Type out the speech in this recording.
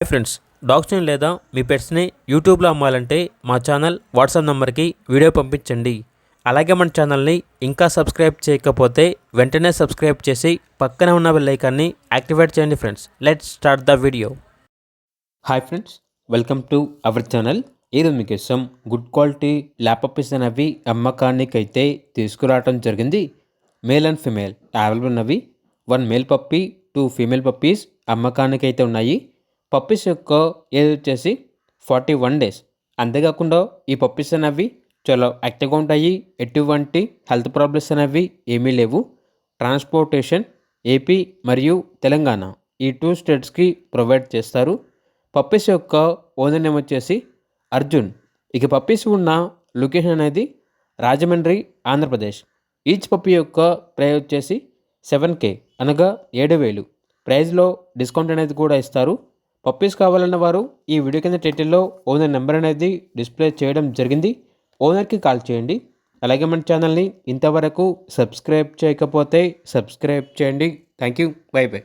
Hi friends, డాగ్స్ని లేదా మీ పెట్స్ని యూట్యూబ్లో అమ్మాలంటే మా ఛానల్ వాట్సాప్ నెంబర్కి వీడియో పంపించండి. అలాగే మన ఛానల్ని ఇంకా సబ్స్క్రైబ్ చేయకపోతే వెంటనే సబ్స్క్రైబ్ చేసి పక్కనే ఉన్న బెల్ ఐకాన్ని యాక్టివేట్ చేయండి. Friends, let's start the video. Hi friends, welcome to our channel. ఈరోజు మీకోసం గుడ్ క్వాలిటీ ల్యాప్ పప్పీస్ అనేవి అమ్మకానికి అయితే తీసుకురావడం జరిగింది. మేల్ అండ్ ఫిమేల్ అవైలబుల్ ఉన్నవి. 1 మేల్ పప్పీ 2 ఫీమేల్ పప్పీస్ అమ్మకానికి అయితే ఉన్నాయి. పప్పీస్ యొక్క ఏజ్ వచ్చేసి 41 డేస్. అంతేకాకుండా ఈ పప్పీస్ అనేవి చాలా యాక్టివ్గా ఉంటాయి. ఎటువంటి హెల్త్ ప్రాబ్లమ్స్ అనేవి ఏమీ లేవు. ట్రాన్స్పోర్టేషన్ ఏపీ మరియు తెలంగాణ ఈ 2 స్టేట్స్కి ప్రొవైడ్ చేస్తారు. పప్పీస్ యొక్క ఓనర్ నేమ్ వచ్చేసి అర్జున్. ఇక పప్పీస్ ఉన్న లొకేషన్ అనేది రాజమండ్రి, ఆంధ్రప్రదేశ్. ఈచ్ పప్పీ యొక్క ప్రైస్ వచ్చేసి 7K అనగా 7,000. ప్రైస్లో డిస్కౌంట్ అనేది కూడా ఇస్తారు. పప్పీస్ కావాలన్న వారు ఈ వీడియో కింద టైటిల్లో ఓనర్ నెంబర్ అనేది డిస్ప్లే చేయడం జరిగింది. ఓనర్కి కాల్ చేయండి. అలాగే మన ఛానల్ని ఇంతవరకు సబ్స్క్రైబ్ చేయకపోతే సబ్స్క్రైబ్ చేయండి. Thank you. By by.